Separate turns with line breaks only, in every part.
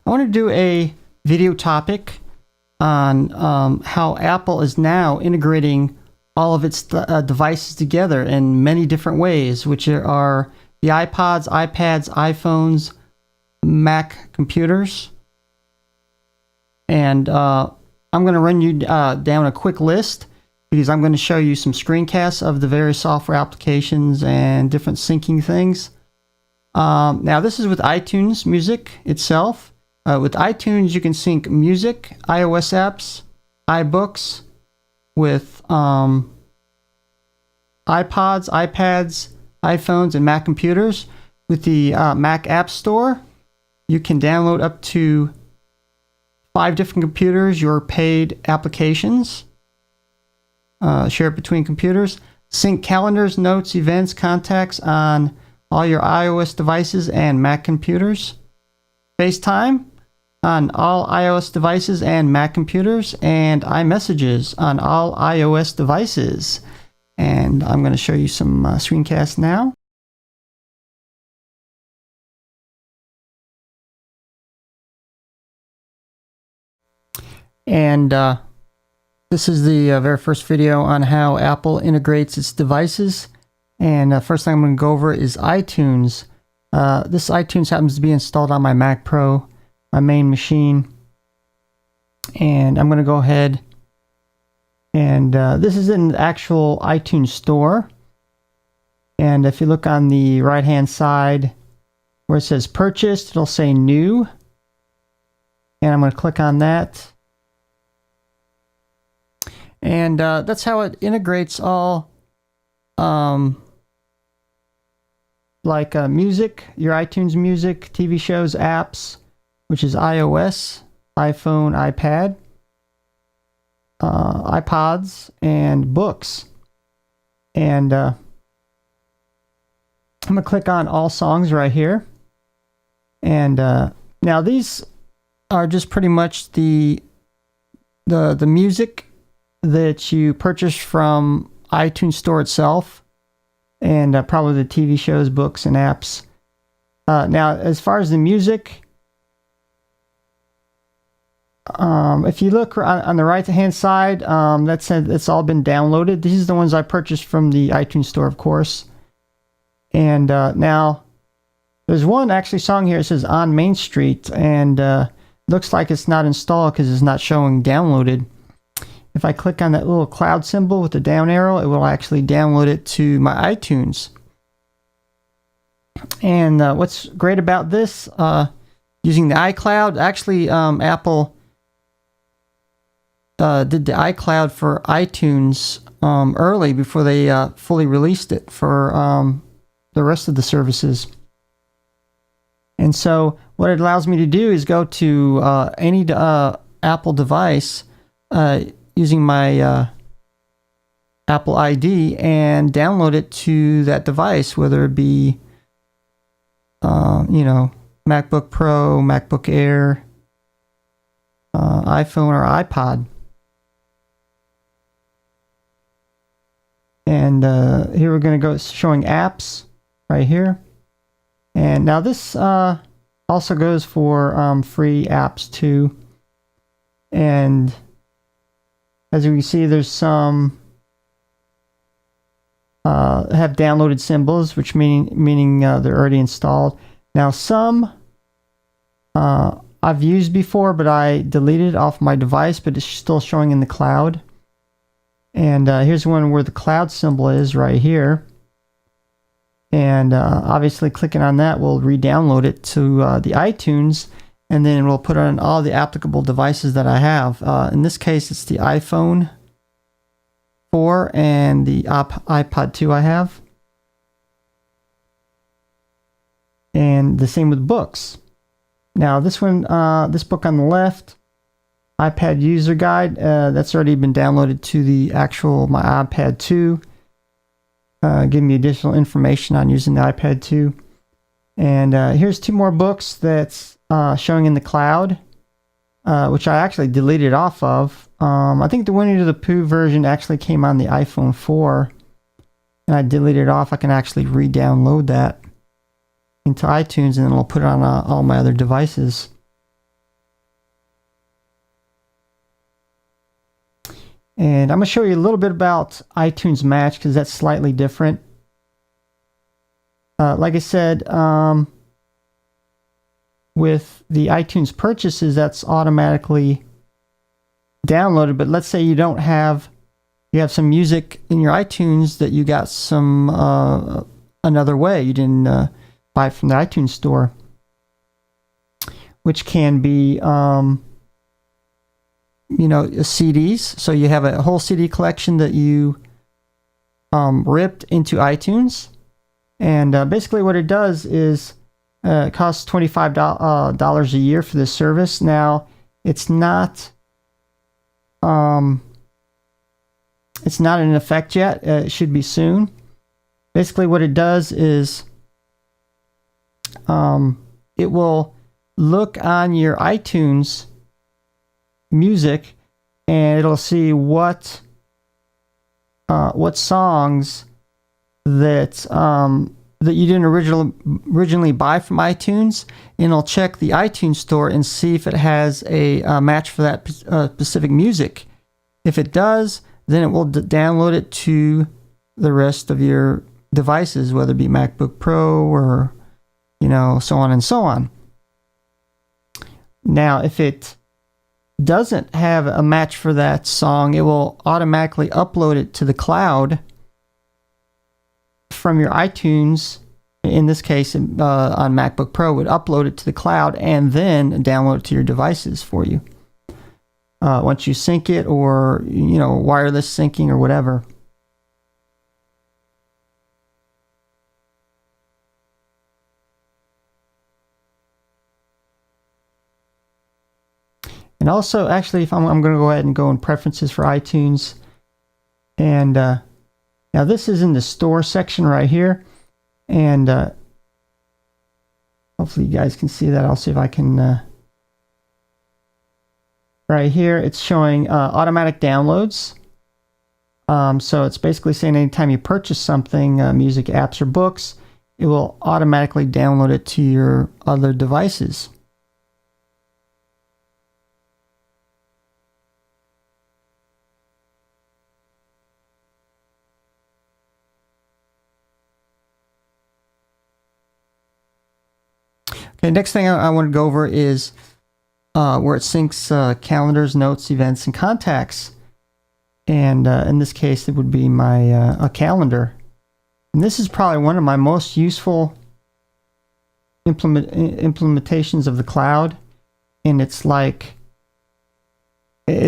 I want to do a video topic on how Apple is now integrating all of its devices together in many different ways, which are the iPods, iPads, iPhones, Mac computers. And I'm going to run you down a quick list because I'm going to show you some screencasts of the various software applications and different syncing things. Now this is with iTunes Music itself. With iTunes you can sync music, iOS apps, iBooks with iPods, iPads, iPhones, and Mac computers. With the Mac App Store, you can download up to 5 different computers your paid applications. Share it between computers. Sync calendars, notes, events, contacts on all your iOS devices and Mac computers. FaceTime on all iOS devices and Mac computers, and iMessages on all iOS devices. And I'm going to show you some screencasts now. And this is the very first video on how Apple integrates its devices. And first thing I'm going to go over is iTunes. This iTunes happens to be installed on my Mac Pro, my main machine. And I'm going to go ahead and this is in the actual iTunes store. And if you look on the right hand side where it says purchased, it'll say new. And I'm going to click on that. And that's how it integrates all like music, your iTunes music, TV shows, apps, which is iOS, iPhone, iPad, iPods, and books. And I'm going to click on all songs right here. And now these are just pretty much the music that you purchase from iTunes Store itself, and probably the TV shows, books, and apps. Now, as far as the music, if you look on the right-hand side, that said it's all been downloaded. These are the ones I purchased from the iTunes Store, of course. And now, there's one actually song here that says On Main Street, and looks like it's not installed because it's not showing downloaded. If I click on that little cloud symbol with the down arrow, it will actually download it to my iTunes. And what's great about this, using the iCloud, actually Apple did the iCloud for iTunes early before they fully released it for the rest of the services. And so what it allows me to do is go to any Apple device using my Apple ID and download it to that device, whether it be, MacBook Pro, MacBook Air, iPhone, or iPod. And here we're going to go showing apps right here. And now this also goes for free apps too. And as you can see, there's some have downloaded symbols, which meaning they're already installed. Now some I've used before, but I deleted off my device, but it's still showing in the cloud. And here's one where the cloud symbol is right here. And obviously clicking on that will re-download it to the iTunes, and then we'll put it on all the applicable devices that I have. In this case, it's the iPhone 4 and the iPod 2 I have. And the same with books. Now this one, this book on the left, iPad user guide, that's already been downloaded to the actual my iPad 2. Give me additional information on using the iPad 2. And here's 2 more books that's showing in the cloud, which I actually deleted off of. I think the Winnie the Pooh version actually came on the iPhone 4, and I deleted it off. I can actually re-download that into iTunes, and then I'll put it on all my other devices. And I'm going to show you a little bit about iTunes Match because that's slightly different. Like I said, with the iTunes purchases, that's automatically downloaded. But let's say you have some music in your iTunes that you got some another way. You didn't buy it from the iTunes store, which can be CDs. So you have a whole CD collection that you ripped into iTunes. And basically what it does is it costs $25 a year for this service. Now, it's not in effect yet. It should be soon. Basically what it does is it will look on your iTunes music and it'll see what songs that you didn't originally buy from iTunes, and it'll check the iTunes store and see if it has a match for that specific music. If it does, then it will download it to the rest of your devices, whether it be MacBook Pro or so on and so on. Now, if it doesn't have a match for that song, it will automatically upload it to the cloud from your iTunes. In this case, on MacBook Pro, would upload it to the cloud and then download it to your devices for you. Once you sync it, or wireless syncing or whatever. And also, actually, if I'm going to go ahead and go in preferences for iTunes, and now this is in the store section right here, and hopefully you guys can see that. I'll see if I can. Right here, it's showing automatic downloads. So it's basically saying anytime you purchase something, music, apps, or books, it will automatically download it to your other devices. Okay, next thing I want to go over is where it syncs calendars, notes, events, and contacts. And in this case, it would be my a calendar. And this is probably one of my most useful implementations of the cloud. And it's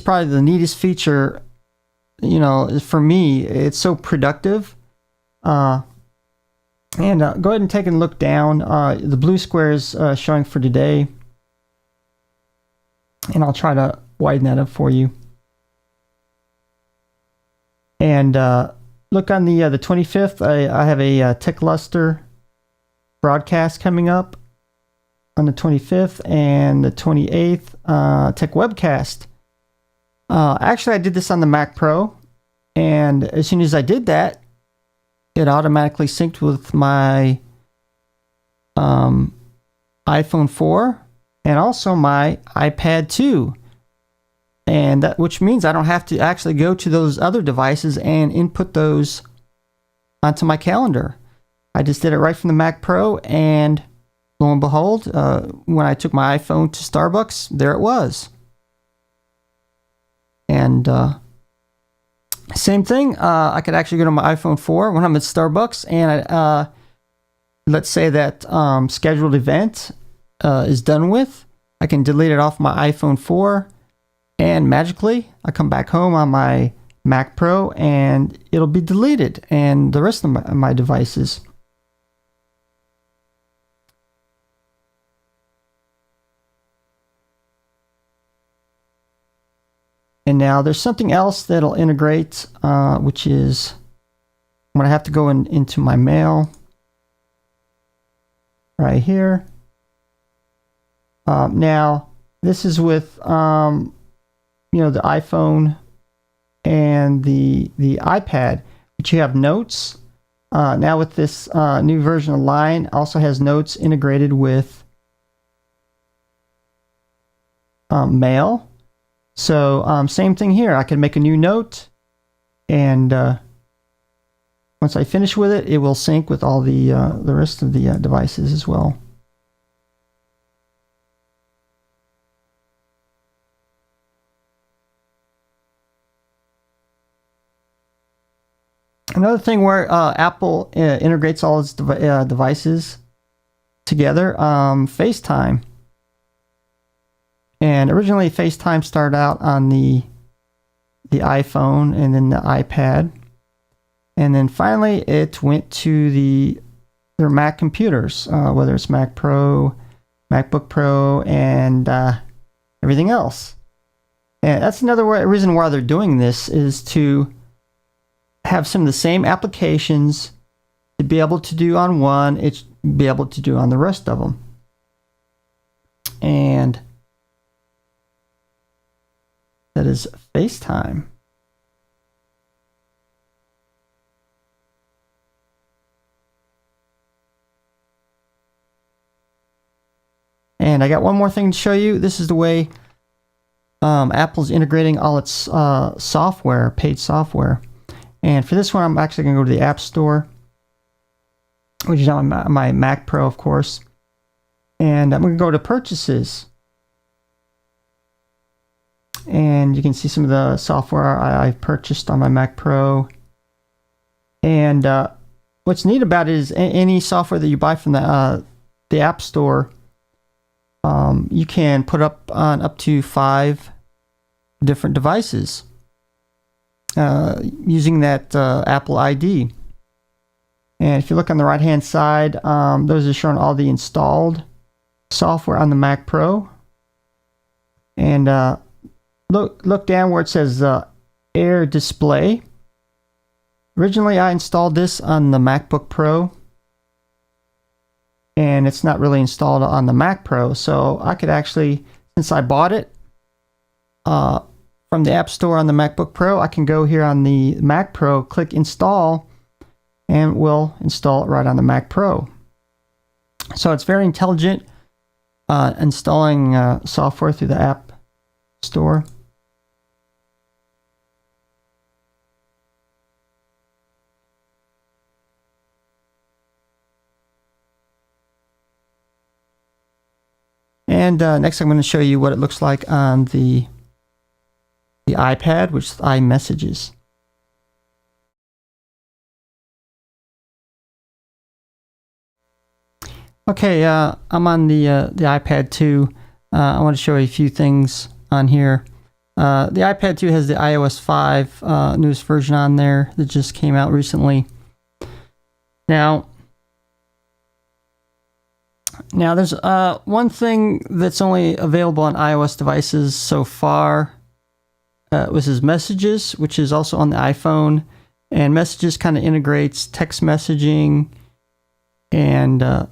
probably the neatest feature, for me. It's so productive. And go ahead and take a look down. The blue square is showing for today. And I'll try to widen that up for you. And look on the 25th. I have a Tech Luster broadcast coming up on the 25th, and the 28th Tech Webcast. Actually, I did this on the Mac Pro, and as soon as I did that, it automatically synced with my iPhone 4 and also my iPad 2. And that, which means I don't have to actually go to those other devices and input those onto my calendar. I just did it right from the Mac Pro, and lo and behold, when I took my iPhone to Starbucks, there it was. And same thing, I could actually go to my iPhone 4 when I'm at Starbucks, and let's say that scheduled event is done with. I can delete it off my iPhone 4, and magically, I come back home on my Mac Pro, and it'll be deleted, and the rest of my devices. And now there's something else that'll integrate, which is I'm going to have to go into my mail right here. Now, this is with the iPhone and the iPad, but you have notes. Now with this new version of Line, also has notes integrated with mail. So same thing here. I can make a new note, and once I finish with it, it will sync with all the rest of the devices as well. Another thing where Apple integrates all its devices together, FaceTime. And originally FaceTime started out on the iPhone and then the iPad. And then finally it went to their Mac computers, whether it's Mac Pro, MacBook Pro, and everything else. And that's another reason why they're doing this, is to have some of the same applications to be able to do on one, it's be able to do on the rest of them. And that is FaceTime. And I got one more thing to show you. This is the way Apple's integrating all its software, paid software. And for this one, I'm actually going to go to the App Store, which is on my Mac Pro, of course. And I'm going to go to Purchases. And you can see some of the software I've purchased on my Mac Pro. And what's neat about it is any software that you buy from the App Store, you can put up to 5 different devices using that Apple ID. And if you look on the right hand side, those are showing all the installed software on the Mac Pro. And look down where it says Air Display. Originally I installed this on the MacBook Pro, and it's not really installed on the Mac Pro. So I could actually, since I bought it from the App Store on the MacBook Pro, I can go here on the Mac Pro, click Install, and we'll install it right on the Mac Pro. So it's very intelligent installing software through the App Store. And next I'm going to show you what it looks like on the iPad, which is iMessages. Okay, I'm on the iPad 2. I want to show you a few things on here. The iPad 2 has the iOS 5 newest version on there that just came out recently. Now there's one thing that's only available on iOS devices so far. This is Messages, which is also on the iPhone. And Messages kind of integrates text messaging, and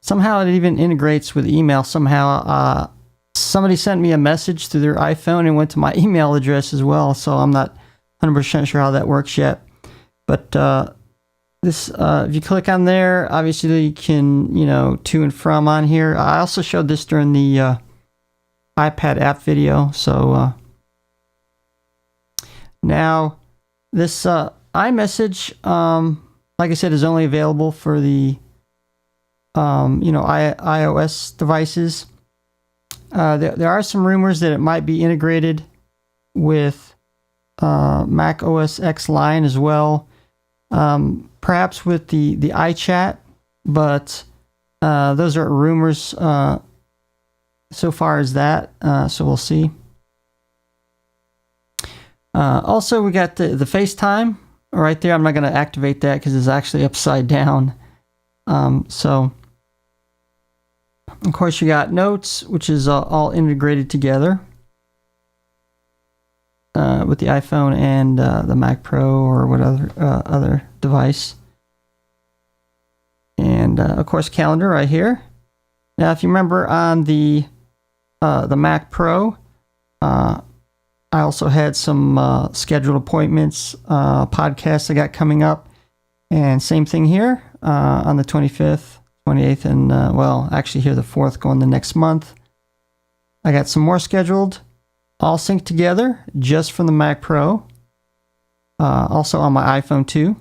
somehow it even integrates with email. Somehow somebody sent me a message through their iPhone and went to my email address as well. So I'm not 100% sure how that works yet. But this, if you click on there, obviously you can, to and from on here. I also showed this during the iPad app video. So now this iMessage, like I said, is only available for the iOS devices. There are some rumors that it might be integrated with Mac OS X Lion as well. Perhaps with the iChat, but those are rumors so far as that, so we'll see. Also, we got the FaceTime right there. I'm not going to activate that because it's actually upside down. So, of course, you got Notes, which is all integrated together with the iPhone and the Mac Pro or whatever other device. And of course, Calendar right here. Now, if you remember on the Mac Pro, I also had some scheduled appointments, podcasts I got coming up, and same thing here on the 25th, 28th, and actually here the 4th, going the next month. I got some more scheduled. all synced together just from the Mac Pro. Also on my iPhone too.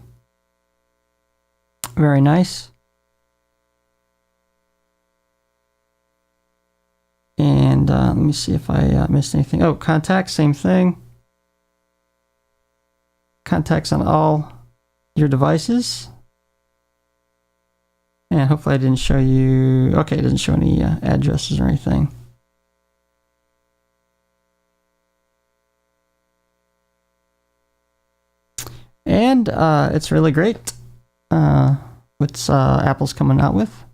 Very nice. And let me see if I missed anything. Oh, contacts, same thing. Contacts on all your devices. And hopefully I didn't show you... Okay, it doesn't show any addresses or anything. And it's really great what Apple's coming out with.